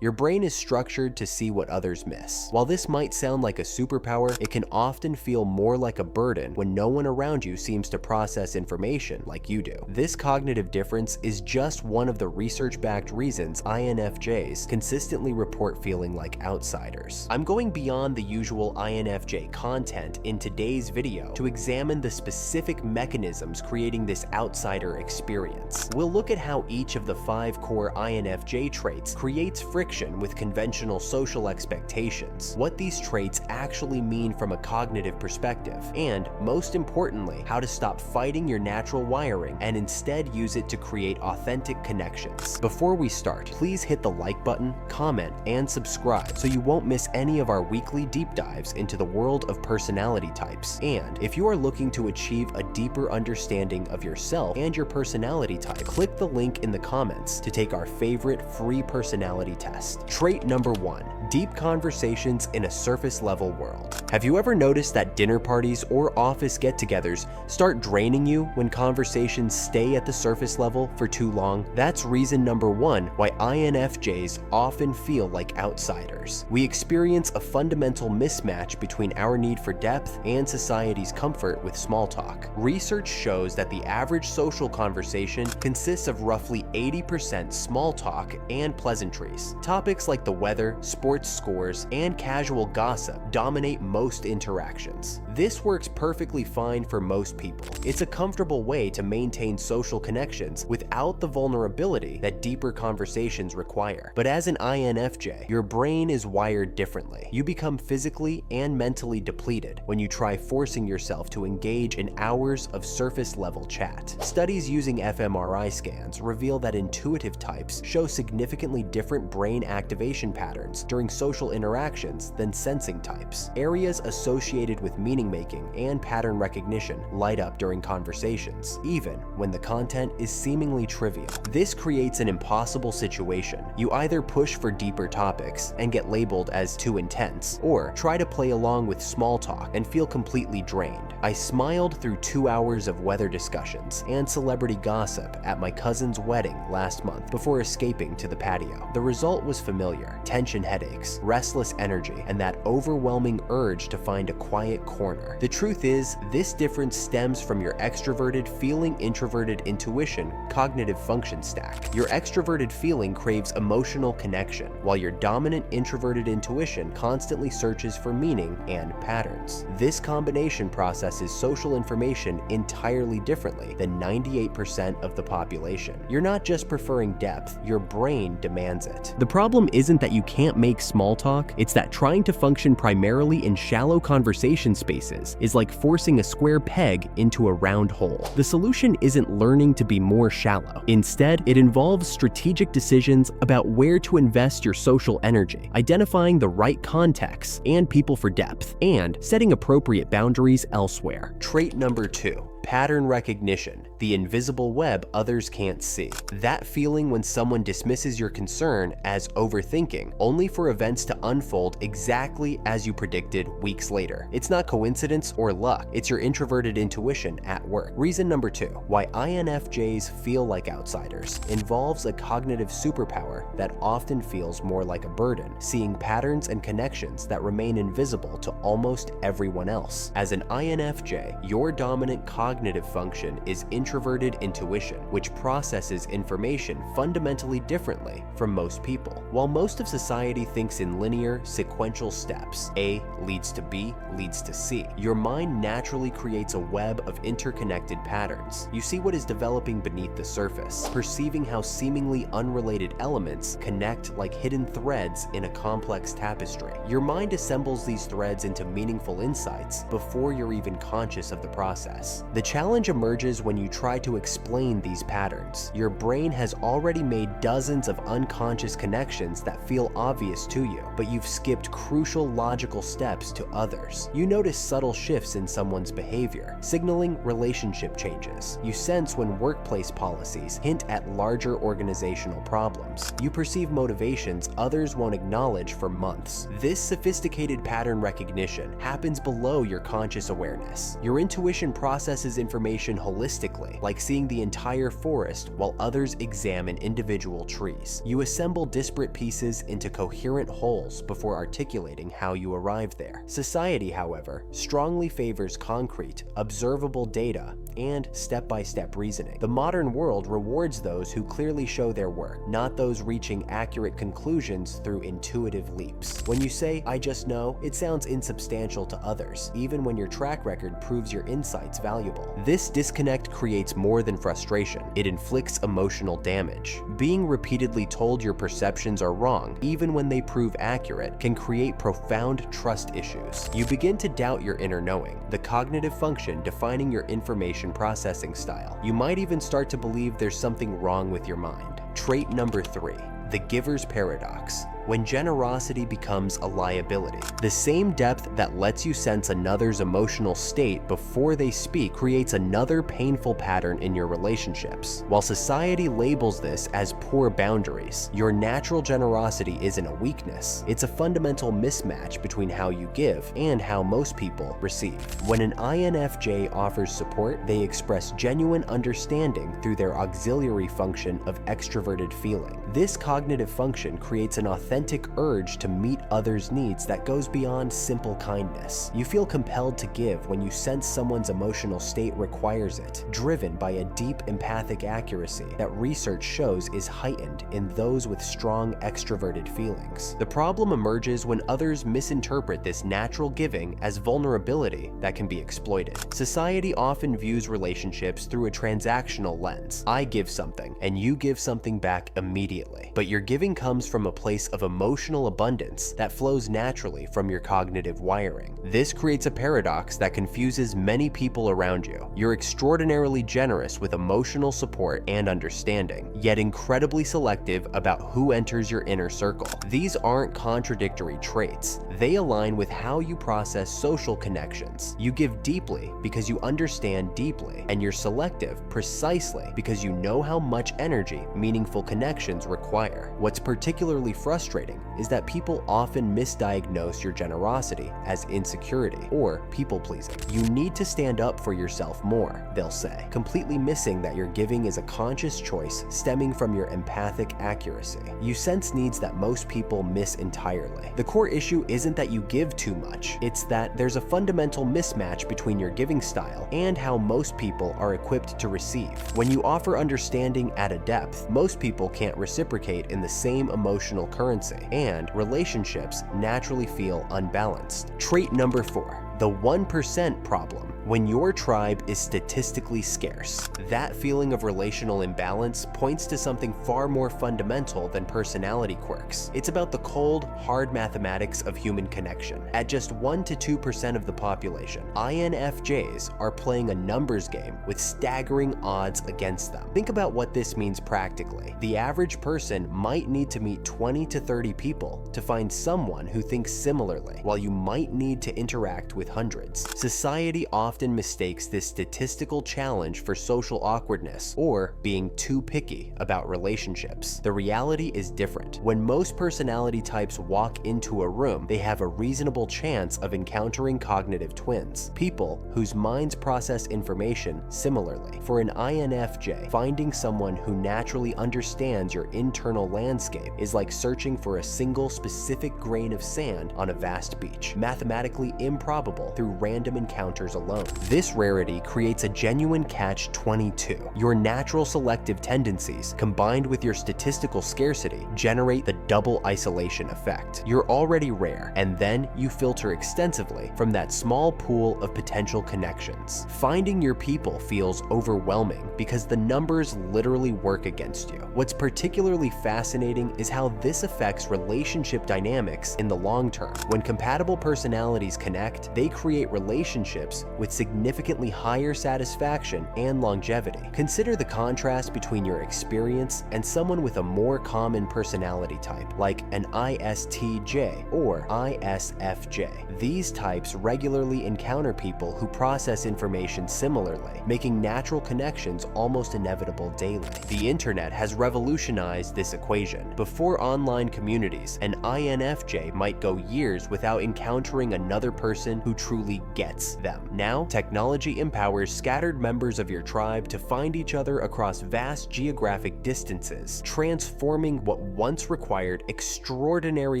Your brain is structured to see what others miss. While this might sound like a superpower, it can often feel more like a burden when no one around you seems to process information like you do. This cognitive difference is just one of the research-backed reasons INFJs consistently report feeling like outsiders. I'm going beyond the usual INFJ content in today's video to examine the specific mechanisms creating this outsider experience. We'll look at how each of the 5 core INFJ traits creates friction with conventional social expectations, what these traits actually mean from a cognitive perspective, and most importantly, how to stop fighting your natural wiring and instead use it to create authentic connections. Before we start, please hit the like button, comment, and subscribe so you won't miss any of our weekly deep dives into the world of personality types. And if you are looking to achieve a deeper understanding of yourself and your personality type, click the link in the comments to take our favorite free personality test. Trait number 1, deep conversations in a surface level world. Have you ever noticed that dinner parties or office get-togethers start draining you when conversations stay at the surface level for too long? That's reason number 1 why INFJs often feel like outsiders. We experience a fundamental mismatch between our need for depth and society's comfort with small talk. Research shows that the average social conversation consists of roughly 80% small talk and pleasantries. Topics like the weather, sports scores, and casual gossip dominate most interactions. This works perfectly fine for most people. It's a comfortable way to maintain social connections without the vulnerability that deeper conversations require. But as an INFJ, your brain is wired differently. You become physically and mentally depleted when you try forcing yourself to engage in hours of surface-level chat. Studies using fMRI scans reveal that intuitive types show significantly different brain activation patterns during social interactions than sensing types. Areas associated with meaning-making and pattern recognition light up during conversations, even when the content is seemingly trivial. This creates an impossible situation. You either push for deeper topics and get labeled as too intense, or try to play along with small talk and feel completely drained. I smiled through 2 hours of weather discussions and celebrity gossip at my cousin's wedding last month before escaping to the patio. The result was familiar: tension headaches, restless energy, and that overwhelming urge to find a quiet corner. The truth is, this difference stems from your extroverted feeling introverted intuition cognitive function stack. Your extroverted feeling craves emotional connection, while your dominant introverted intuition constantly searches for meaning and patterns. This combination processes social information entirely differently than 98% of the population. You're not just preferring depth, your brain demands it. The problem isn't that you can't make small talk, it's that trying to function primarily in shallow conversation spaces is like forcing a square peg into a round hole. The solution isn't learning to be more shallow. Instead, it involves strategic decisions about where to invest your social energy, identifying the right contexts and people for depth, and setting appropriate boundaries elsewhere. Trait number 2, pattern recognition, the invisible web others can't see. That feeling when someone dismisses your concern as overthinking, only for events to unfold exactly as you predicted weeks later. It's not coincidence or luck, it's your introverted intuition at work. Reason number 2 why INFJs feel like outsiders involves a cognitive superpower that often feels more like a burden, seeing patterns and connections that remain invisible to almost everyone else. As an INFJ, your dominant cognitive function is introverted intuition, which processes information fundamentally differently from most people. While most of society thinks in linear, sequential steps, A leads to B leads to C, your mind naturally creates a web of interconnected patterns. You see what is developing beneath the surface, perceiving how seemingly unrelated elements connect like hidden threads in a complex tapestry. Your mind assembles these threads into meaningful insights before you're even conscious of the process. The challenge emerges when you try to explain these patterns. Your brain has already made dozens of unconscious connections that feel obvious to you, but you've skipped crucial logical steps to others. You notice subtle shifts in someone's behavior, signaling relationship changes. You sense when workplace policies hint at larger organizational problems. You perceive motivations others won't acknowledge for months. This sophisticated pattern recognition happens below your conscious awareness. Your intuition processes processes information holistically, like seeing the entire forest while others examine individual trees. You assemble disparate pieces into coherent wholes before articulating how you arrived there. Society, however, strongly favors concrete, observable data and step-by-step reasoning. The modern world rewards those who clearly show their work, not those reaching accurate conclusions through intuitive leaps. When you say, "I just know," it sounds insubstantial to others, even when your track record proves your insights valuable. This disconnect creates more than frustration. It inflicts emotional damage. Being repeatedly told your perceptions are wrong, even when they prove accurate, can create profound trust issues. You begin to doubt your inner knowing, the cognitive function defining your information processing style. You might even start to believe there's something wrong with your mind. Trait number 3. The giver's paradox. When generosity becomes a liability. The same depth that lets you sense another's emotional state before they speak creates another painful pattern in your relationships. While society labels this as poor boundaries, your natural generosity isn't a weakness. It's a fundamental mismatch between how you give and how most people receive. When an INFJ offers support, they express genuine understanding through their auxiliary function of extroverted feeling. This cognitive function creates an authentic urge to meet others' needs that goes beyond simple kindness. You feel compelled to give when you sense someone's emotional state requires it, driven by a deep empathic accuracy that research shows is heightened in those with strong extroverted feelings. The problem emerges when others misinterpret this natural giving as vulnerability that can be exploited. Society often views relationships through a transactional lens. I give something, and you give something back immediately. But your giving comes from a place of emotional abundance that flows naturally from your cognitive wiring. This creates a paradox that confuses many people around you. You're extraordinarily generous with emotional support and understanding, yet incredibly selective about who enters your inner circle. These aren't contradictory traits. They align with how you process social connections. You give deeply because you understand deeply, and you're selective precisely because you know how much energy meaningful connections require. What's particularly frustrating is that people often misdiagnose your generosity as insecurity or people-pleasing. You need to stand up for yourself more, they'll say, completely missing that your giving is a conscious choice stemming from your empathic accuracy. You sense needs that most people miss entirely. The core issue isn't that you give too much, it's that there's a fundamental mismatch between your giving style and how most people are equipped to receive. When you offer understanding at a depth, most people can't reciprocate in the same emotional currency, and relationships naturally feel unbalanced. Trait number 4. The 1% problem. When your tribe is statistically scarce. That feeling of relational imbalance points to something far more fundamental than personality quirks. It's about the cold, hard mathematics of human connection. At just 1 to 2% of the population, INFJs are playing a numbers game with staggering odds against them. Think about what this means practically. The average person might need to meet 20 to 30 people to find someone who thinks similarly, while you might need to interact with hundreds. Society often mistakes this statistical challenge for social awkwardness or being too picky about relationships. The reality is different. When most personality types walk into a room, they have a reasonable chance of encountering cognitive twins, people whose minds process information similarly. For an INFJ, finding someone who naturally understands your internal landscape is like searching for a single specific grain of sand on a vast beach, mathematically improbable through random encounters alone. This rarity creates a genuine catch-22. Your natural selective tendencies, combined with your statistical scarcity, generate the double isolation effect. You're already rare, and then you filter extensively from that small pool of potential connections. Finding your people feels overwhelming because the numbers literally work against you. What's particularly fascinating is how this affects relationship dynamics in the long term. When compatible personalities connect, they create relationships with significantly higher satisfaction and longevity. Consider the contrast between your experience and someone with a more common personality type, like an ISTJ or ISFJ. These types regularly encounter people who process information similarly, making natural connections almost inevitable daily. The internet has revolutionized this equation. Before online communities, an INFJ might go years without encountering another person who truly gets them. Now, technology empowers scattered members of your tribe to find each other across vast geographic distances, transforming what once required extraordinary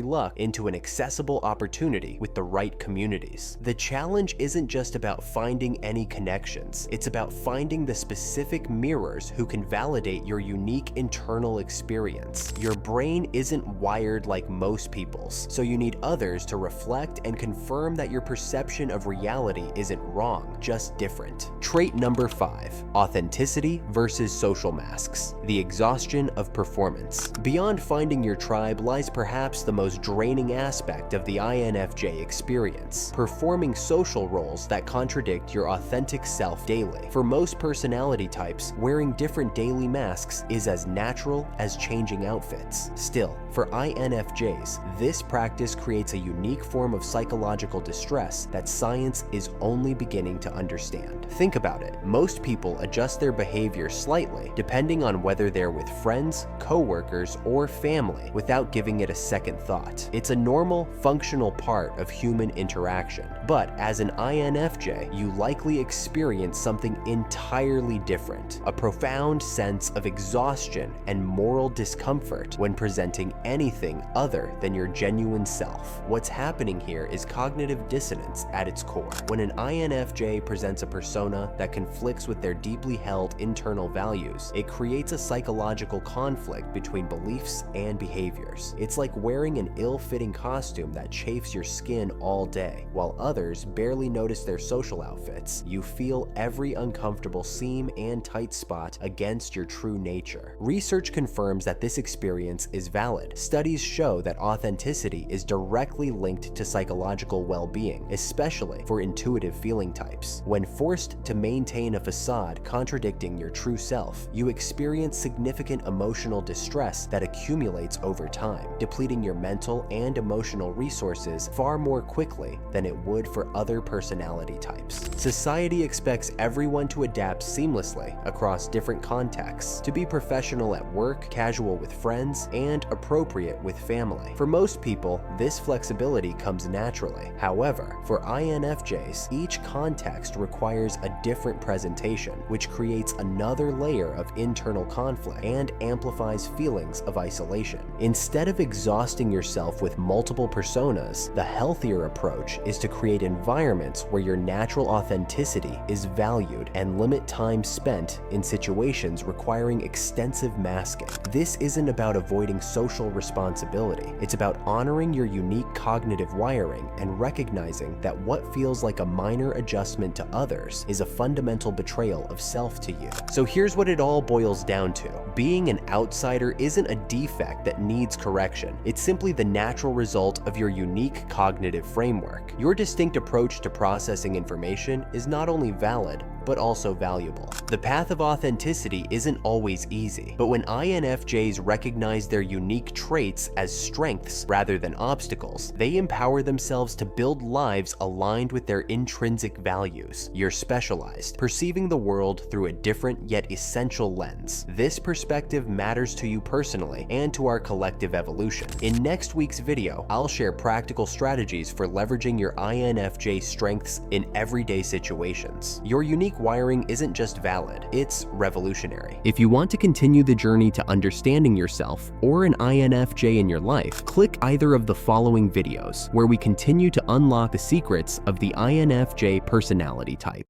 luck into an accessible opportunity with the right communities. The challenge isn't just about finding any connections, it's about finding the specific mirrors who can validate your unique internal experience. Your brain isn't wired like most people's, so you need others to reflect and confirm that your perception of reality isn't wrong, just different. Trait number 5, authenticity versus social masks. The exhaustion of performance. Beyond finding your tribe lies perhaps the most draining aspect of the INFJ experience, performing social roles that contradict your authentic self daily. For most personality types, wearing different daily masks is as natural as changing outfits. Still, for INFJs, this practice creates a unique form of psychological distress that science is only beginning to understand. Think about it. Most people adjust their behavior slightly depending on whether they're with friends, coworkers, or family without giving it a second thought. It's a normal, functional part of human interaction. But as an INFJ, you likely experience something entirely different, a profound sense of exhaustion and moral discomfort when presenting anything other than your genuine self. What's happening here is cognitive dissonance at its core. When an INFJ presents a persona that conflicts with their deeply held internal values, it creates a psychological conflict between beliefs and behaviors. It's like wearing an ill-fitting costume that chafes your skin all day, while others barely notice their social outfits. You feel every uncomfortable seam and tight spot against your true nature. Research confirms that this experience is valid. Studies show that authenticity is directly linked to psychological well-being, especially for intuitive feeling types. When forced to maintain a facade contradicting your true self, you experience significant emotional distress that accumulates over time, depleting your mental and emotional resources far more quickly than it would for other personality types. Society expects everyone to adapt seamlessly across different contexts, to be professional at work, casual with friends, and appropriate with family. For most people, this flexibility comes naturally. However, for INFJs, each context requires a different presentation, which creates another layer of internal conflict and amplifies feelings of isolation. Instead of exhausting yourself with multiple personas, the healthier approach is to create environments where your natural authenticity is valued and limit time spent in situations requiring extensive masking. This isn't about avoiding social responsibility. It's about honoring your unique cognitive wiring and recognizing that what feels like a minor adjustment to others is a fundamental betrayal of self to you. So here's what it all boils down to. Being an outsider isn't a defect that needs correction. It's simply the natural result of your unique cognitive framework. Your distinct approach to processing information is not only valid, but also valuable. The path of authenticity isn't always easy, but when INFJs recognize their unique traits as strengths rather than obstacles, they empower themselves to build lives aligned with their intrinsic values. You're specialized, perceiving the world through a different yet essential lens. This perspective matters to you personally and to our collective evolution. In next week's video, I'll share practical strategies for leveraging your INFJ strengths in everyday situations. Your unique wiring isn't just valid, it's revolutionary. If you want to continue the journey to understanding yourself or an INFJ in your life, click either of the following videos where we continue to unlock the secrets of the INFJ personality type.